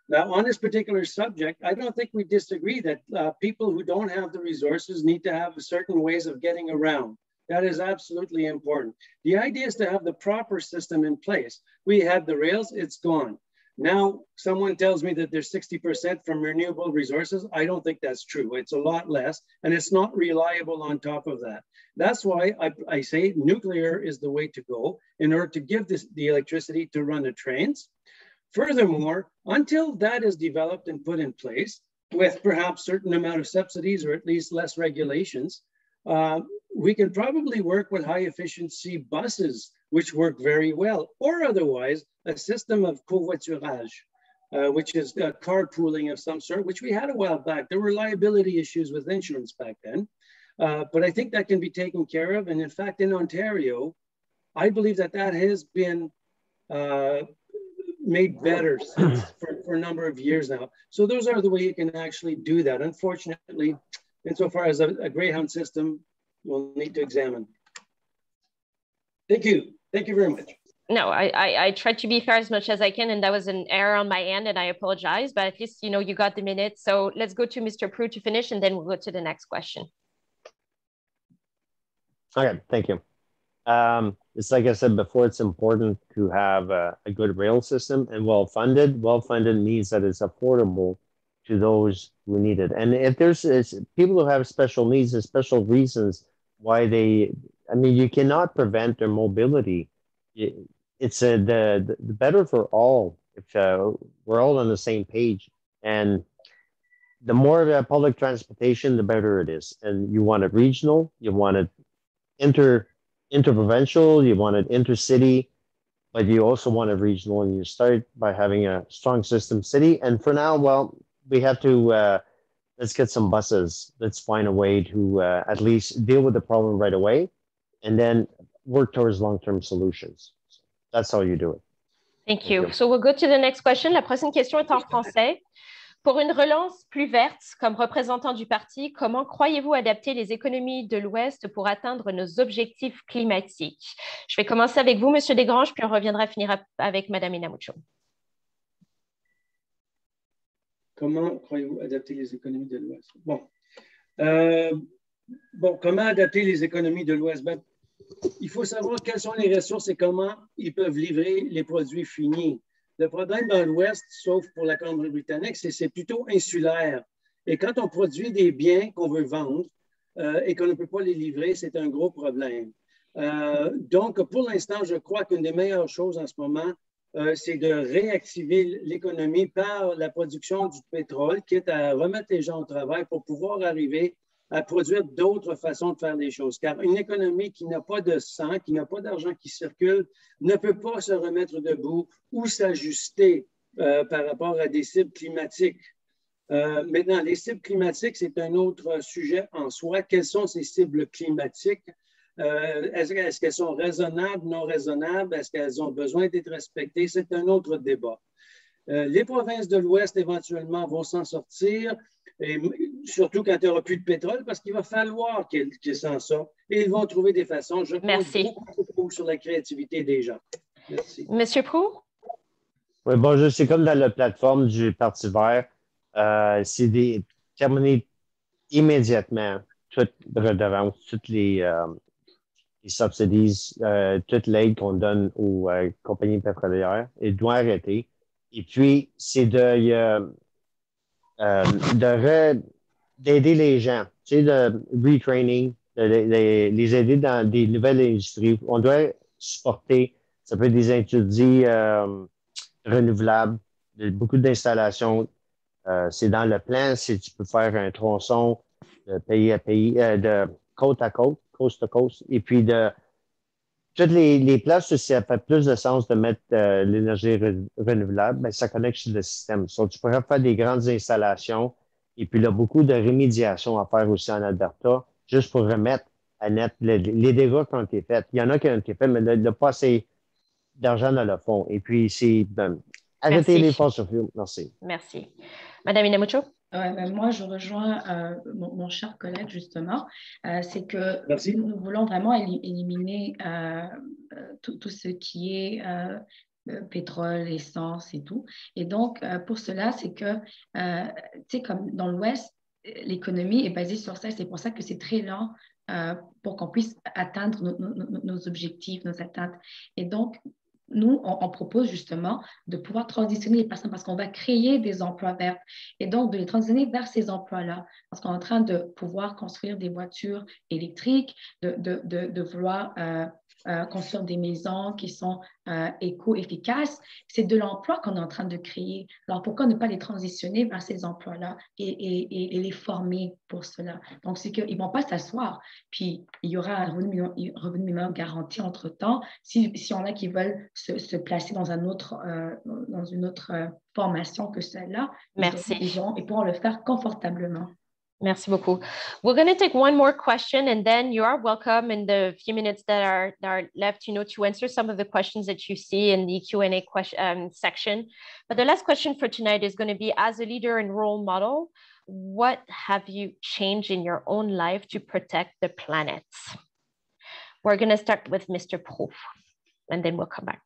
Now, on this particular subject, I don't think we disagree that people who don't have the resources need to have certain ways of getting around. That is absolutely important. The idea is to have the proper system in place. We had the rails; it's gone. Now, someone tells me that there's 60% from renewable resources. I don't think that's true. It's a lot less, and it's not reliable on top of that. That's why I say nuclear is the way to go in order to give the electricity to run the trains. Furthermore, until that is developed and put in place with perhaps certain amount of subsidies or at least less regulations, we can probably work with high efficiency buses, which work very well, or otherwise a system of covoiturage, which is carpooling of some sort, which we had a while back. There were liability issues with insurance back then, but I think that can be taken care of. And in fact, in Ontario, I believe that has been made better for a number of years now. So those are the way you can actually do that. Unfortunately, insofar as a Greyhound system, we'll need to examine. Thank you. Thank you very much. No, I tried to be fair as much as I can, and that was an error on my end, and I apologize, but at least, you got the minute. So let's go to Mr. Proulx to finish, and then we'll go to the next question. Okay, thank you. It's like I said before, it's important to have a good rail system and well-funded. Well-funded means that it's affordable to those who need it. And if there's people who have special needs and special reasons why you cannot prevent their mobility. It's the better for all if we're all on the same page. And the more public transportation, the better it is. And you want it regional, you want it interprovincial, you want it intercity, but you also want it regional. And you start by having a strong system city. And for now, well, we have to let's get some buses. Let's find a way to at least deal with the problem right away, and then work towards long-term solutions. So that's how you do it. Thank you. So we'll go to the next question. La prochaine question est en français. Pour une relance plus verte, comme représentant du parti, comment croyez-vous adapter les économies de l'Ouest pour atteindre nos objectifs climatiques? Je vais commencer avec vous, Monsieur Desgranges, puis on reviendra finir avec Madame Inamucho. Comment croyez-vous adapter les économies de l'Ouest? Comment adapter les économies de l'Ouest? Il faut savoir quelles sont les ressources et comment ils peuvent livrer les produits finis. Le problème dans l'Ouest, sauf pour la Colombie-Britannique, c'est plutôt insulaire. Et quand on produit des biens qu'on veut vendre, et qu'on ne peut pas les livrer, c'est un gros problème. Donc, pour l'instant, je crois qu'une des meilleures choses en ce moment, c'est de réactiver l'économie par la production du pétrole, quitte à remettre les gens au travail pour pouvoir arriver à produire d'autres façons de faire les choses. Car une économie qui n'a pas de sang, qui n'a pas d'argent qui circule, ne peut pas se remettre debout ou s'ajuster par rapport à des cibles climatiques. Maintenant, les cibles climatiques, c'est un autre sujet en soi. Quelles sont ces cibles climatiques? Est-ce qu'elles sont raisonnables, non raisonnables? Est-ce qu'elles ont besoin d'être respectées? C'est un autre débat. Les provinces de l'Ouest, éventuellement, vont s'en sortir, et surtout quand il n'y aura plus de pétrole, parce qu'il va falloir qu'ils s'en sortent. Et ils vont trouver des façons. Je compte beaucoup sur la créativité des gens. Merci. Monsieur Proulx? Oui, bon, c'est comme dans la plateforme du Parti vert. C'est terminé immédiatement toute redevance, toutes les subsidies, toute l'aide qu'on donne aux compagnies pétrolières. Il doit arrêter. Et puis, c'est d'aider les gens, tu sais, de retraining, les aider dans des nouvelles industries. On doit supporter, ça peut être des industries renouvelables, beaucoup d'installations. C'est dans le plan, si tu peux faire un tronçon de pays à pays, de côte à côte, coast to coast, et puis de toutes les places où ça fait plus de sens de mettre l'énergie renouvelable, ben, ça connecte sur le système. So, tu pourrais faire des grandes installations et puis il y a beaucoup de rémédiation à faire aussi en Alberta, juste pour remettre à net les dégâts qui ont été faits. Il y en a qui ont été faits, mais il n'y a pas assez d'argent dans le fond. Et puis, c'est arrêter les fossil fuels. Merci. Merci. Madame Inamucho? Moi, je rejoins mon cher collègue, justement. C'est que Merci. nous voulons vraiment éliminer tout ce qui est pétrole, essence et tout. Et donc, pour cela, c'est que, tu sais, comme dans l'Ouest, l'économie est basée sur ça. C'est pour ça que c'est très lent pour qu'on puisse atteindre nos objectifs, nos atteintes. Et donc, nous, on propose justement de pouvoir transitionner les personnes parce qu'on va créer des emplois verts et donc de les transitionner vers ces emplois-là parce qu'on est en train de pouvoir construire des voitures électriques, de vouloir construire des maisons qui sont éco-efficaces. C'est de l'emploi qu'on est en train de créer. Alors, pourquoi ne pas les transitionner vers ces emplois-là et les former pour cela? Donc, c'est qu'ils ne vont pas s'asseoir. Puis, il y aura un revenu minimum garanti entre-temps si on a qui veulent se placer dans une autre formation que celle-là. Merci. Ils pourront le faire confortablement. Merci beaucoup. We're going to take one more question, and then you are welcome in the few minutes that are left, to answer some of the questions that you see in the Q&A section. But the last question for tonight is going to be, as a leader and role model, what have you changed in your own life to protect the planet? We're going to start with Mr. Proulx, and then we'll come back.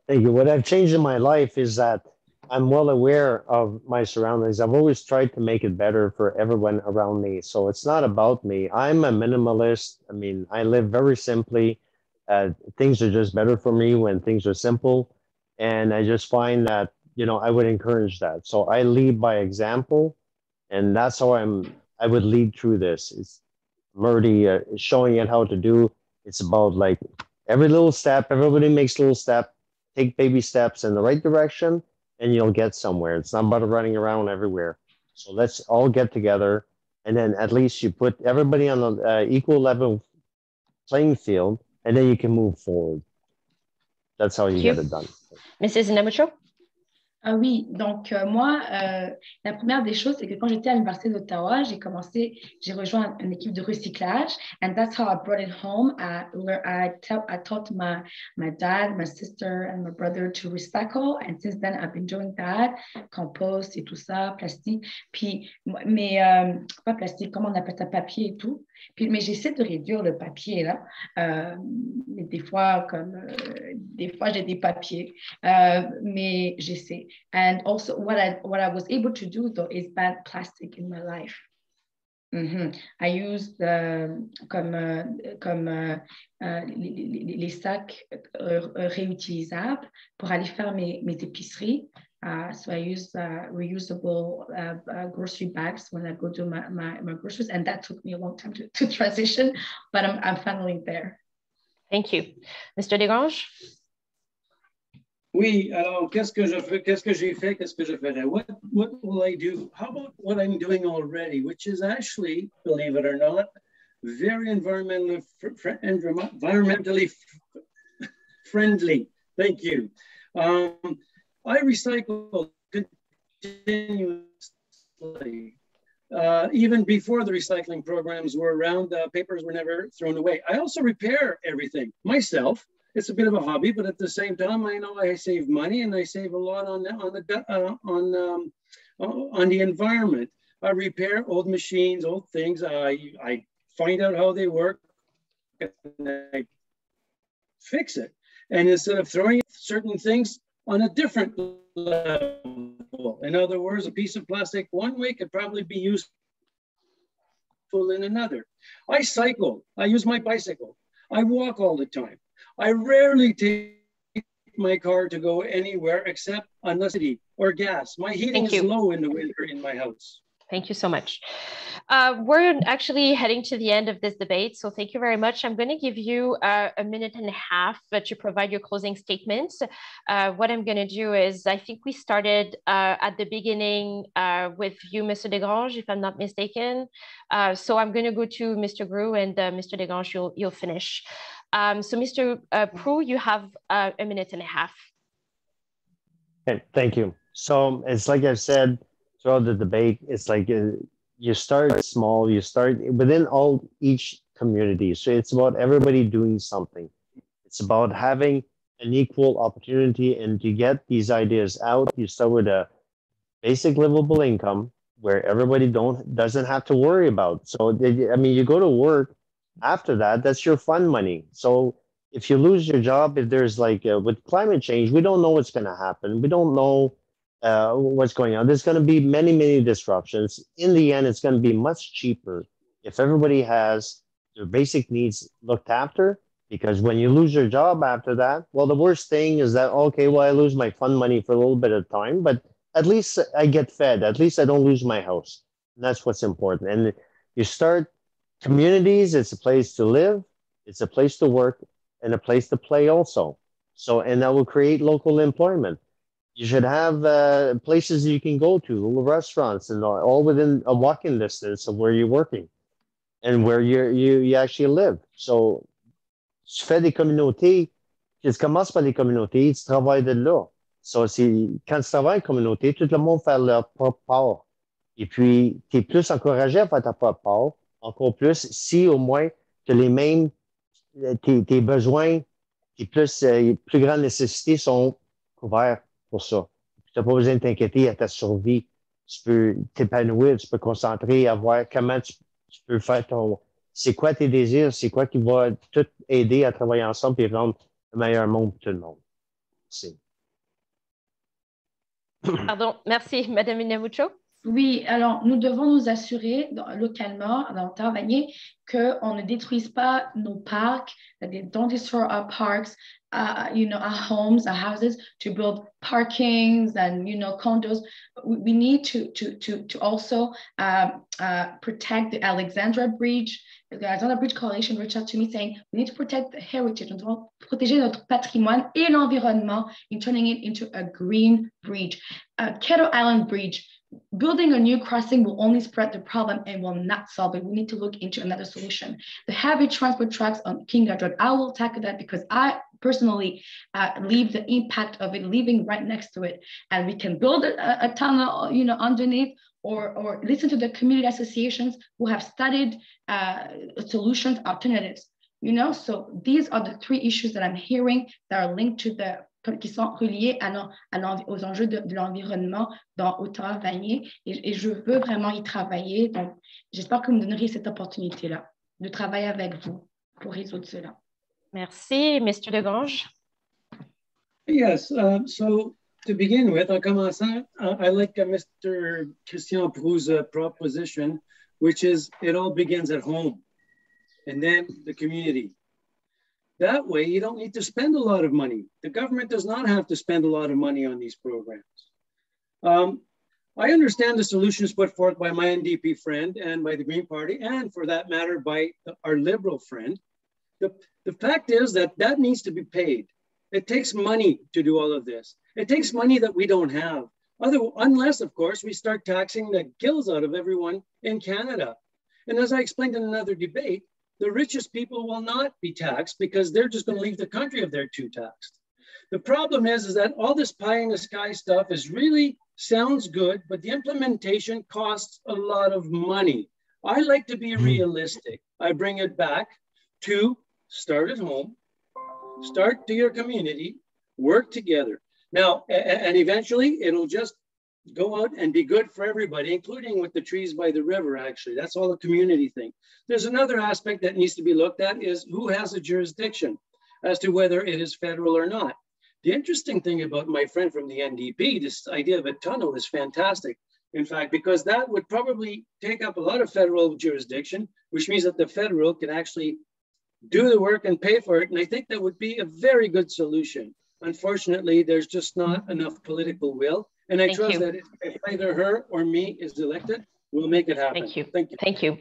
Thank you. What I've changed in my life is that I'm well aware of my surroundings. I've always tried to make it better for everyone around me. So it's not about me. I'm a minimalist. I mean, I live very simply. Things are just better for me when things are simple. And I just find that, I would encourage that. So I lead by example. And that's how I would lead through this. It's already showing it how to do. It's about like every little step, everybody makes a little step, take baby steps in the right direction, and you'll get somewhere. It's not about running around everywhere. So let's all get together, and then at least you put everybody on an equal level playing field, and then you can move forward. That's how you get it done. Mrs. Inamucho? Oui, donc moi, la première des choses, c'est que quand j'étais à l'Université d'Ottawa, j'ai rejoint une équipe de recyclage, and that's how I brought it home, where I taught my dad, my sister, and my brother to recycle, and since then, I've been doing that, compost et tout ça, plastique, puis, mais pas plastique, comment on appelle ça, papier et tout, puis, mais j'essaie de réduire le papier, là, mais des fois, j'ai des papiers, mais j'essaie. And also, what I was able to do though is ban plastic in my life. I used les sacs réutilisables pour aller faire mes épiceries. So I use reusable grocery bags when I go do my groceries, and that took me a long time to transition, but I'm finally there. Thank you. Mr. Desgranges? Oui, alors qu'est-ce que j'ai fait, qu'est-ce que je ferai? What will I do? How about what I'm doing already, which is actually, believe it or not, very environmentally friendly. Thank you. I recycle continuously. Even before the recycling programs were around, papers were never thrown away. I also repair everything myself. It's a bit of a hobby, but at the same time, I know I save money and I save a lot on the environment. I repair old machines, old things. I find out how they work and I fix it. And instead of throwing certain things on a different level, in other words, a piece of plastic one way could probably be useful in another. I cycle. I use my bicycle. I walk all the time. I rarely take my car to go anywhere except on the city or gas. My heating is low in the winter in my house. Thank you so much. We're actually heading to the end of this debate, so thank you very much. I'm going to give you a minute and a half to provide your closing statements. What I'm going to do is, I think we started at the beginning with you, Mr. Desgranges, if I'm not mistaken. So I'm going to go to Mr. Grue, and Mr. Desgranges, you'll finish. So Mr. Prue, you have a minute and a half. Okay, thank you. So it's like I've said throughout the debate, it's like you start small, you start within each community. So it's about everybody doing something. It's about having an equal opportunity, and to get these ideas out, you start with a basic livable income where everybody doesn't have to worry about. So I mean, you go to work after that, that's your fun money. So if you lose your job, if there's like with climate change, we don't know what's going to happen. We don't know what's going on. There's going to be many, many disruptions. In the end, it's going to be much cheaper if everybody has their basic needs looked after, because when you lose your job after that, well, the worst thing is that, okay, well, I lose my fun money for a little bit of time, but at least I get fed. At least I don't lose my house. And that's what's important. And you start communities, it's a place to live, it's a place to work, and a place to play also. So, and that will create local employment. You should have places you can go to, little restaurants, and all within a walking distance of where you're working and where you actually live. So, tu fais des communautés, tu commences par les communautés, tu travailles de là. So, quand tu travailles en communauté, tout le monde fait leur propre part. Et puis, tu es plus encouragé à faire ta propre part, encore plus si au moins que les mêmes, tes besoins, tes plus grandes nécessités sont couverts pour ça. Tu n'as pas besoin de t'inquiéter à ta survie. Tu peux t'épanouir, tu peux concentrer à voir comment tu peux faire c'est quoi tes désirs, c'est quoi qui va tout aider à travailler ensemble et rendre le meilleur monde pour tout le monde. Merci. Pardon, merci. Madame Inamucho? Oui, alors nous devons nous assurer localement, dans Ottawa-Vanier, qu'on ne détruise pas nos parcs, that they don't destroy our parks, our homes, our houses, to build parkings and, condos. We need to also protect the Alexandra Bridge. The Alexandra Bridge Coalition reached out to me saying, we need to protect the heritage. Nous devons protéger notre patrimoine et l'environnement in turning it into a green bridge. Kettle Island Bridge, building a new crossing will only spread the problem and will not solve it. We need to look into another solution. The heavy transport trucks on King Road, I will tackle that because I personally leave the impact of it living right next to it. And we can build a tunnel, underneath, or listen to the community associations who have studied solutions, alternatives. So these are the three issues that I'm hearing that are linked to qui sont reliés aux enjeux de l'environnement dans Ottawa-Vanier, et je veux vraiment y travailler. Donc, j'espère que vous me donneriez cette opportunité-là de travailler avec vous pour résoudre cela. Merci, Mr. Desgranges. Yes, so to begin with, en commençant, I like Mr. Christian Prou's proposition, which is it all begins at home and then the community. That way, you don't need to spend a lot of money. The government does not have to spend a lot of money on these programs. I understand the solutions put forth by my NDP friend and by the Green Party, and for that matter, by our Liberal friend. The fact is that needs to be paid. It takes money to do all of this. It takes money that we don't have. Unless, of course, we start taxing the gills out of everyone in Canada. And as I explained in another debate, the richest people will not be taxed because they're just going to leave the country if they're too taxed. The problem is that all this pie in the sky stuff sounds good, but the implementation costs a lot of money. I like to be realistic. I bring it back to start at home, start to your community, work together. Now, and eventually it'll just go out and be good for everybody, including with the trees by the river, actually. That's all a community thing. There's another aspect that needs to be looked at is who has a jurisdiction as to whether it is federal or not. The interesting thing about my friend from the NDP, this idea of a tunnel is fantastic. In fact, because that would probably take up a lot of federal jurisdiction, which means that the federal can actually do the work and pay for it. And I think that would be a very good solution. Unfortunately, there's just not enough political will. And I trust that if either her or me is elected, we'll make it happen. Thank you. Thank you. Thank you.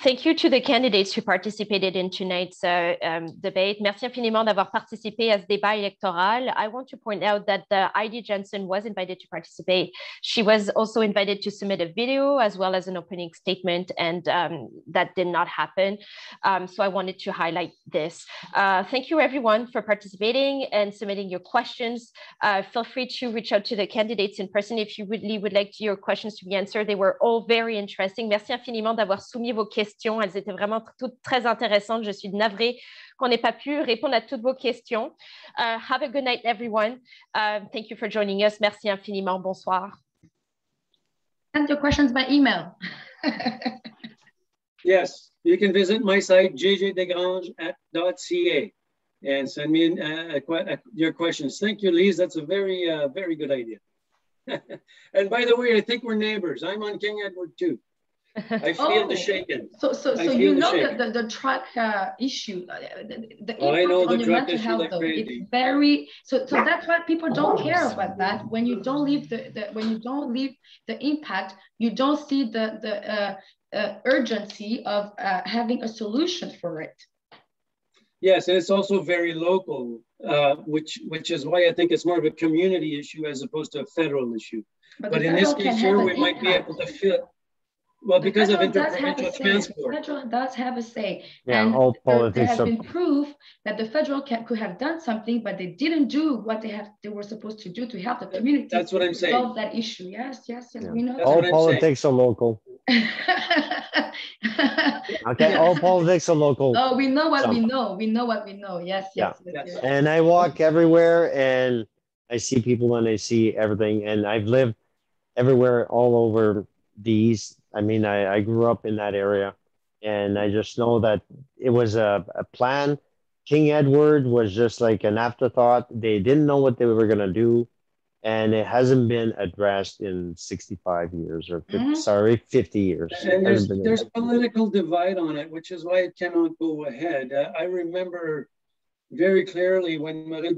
Thank you to the candidates who participated in tonight's debate. Merci infiniment d'avoir participé à ce débat électoral. I want to point out that Heidi Jensen was invited to participate. She was also invited to submit a video as well as an opening statement, and that did not happen. So I wanted to highlight this. Thank you, everyone, for participating and submitting your questions. Feel free to reach out to the candidates in person if you really would like your questions to be answered. They were all very interesting. Merci infiniment d'avoir soumis vos questions. Elles étaient vraiment toutes très intéressantes. Je suis navrée qu'on n'ait pas pu répondre à toutes vos questions. Have a good night, everyone. Thank you for joining us. Merci infiniment. Bonsoir. Send your questions by email. Yes, you can visit my site, jjdegrange.ca, and send me your questions. Thank you, Lise. That's a very, very good idea. And by the way, I think we're neighbors. I'm on King Edward too. I feel the shaking. So you know the truck issue, the impact on your mental health, though, it's very so that's why people don't care about that. When you don't leave the impact, you don't see the urgency of having a solution for it. Yes, and it's also very local, which is why I think it's more of a community issue as opposed to a federal issue. But in this case here, we might be able to fit. Well, because of interprovincial transport. The federal does have a say. Yeah, and all politics there has been proof that the federal could have done something, but they didn't do what they were supposed to do to help the community. That's what I'm saying. Solve that issue. Yes, yeah. We know. All politics are local. Okay, all politics are local. Oh, we know what we know. We know what we know. Yes. And I walk everywhere and I see people and I see everything. And I've lived everywhere all over the East. I mean, I grew up in that area and I just know that it was a plan. King Edward was just like an afterthought. They didn't know what they were going to do. And it hasn't been addressed in 65 years or 50 years. And there's political divide on it, which is why it cannot go ahead. I remember very clearly when Marie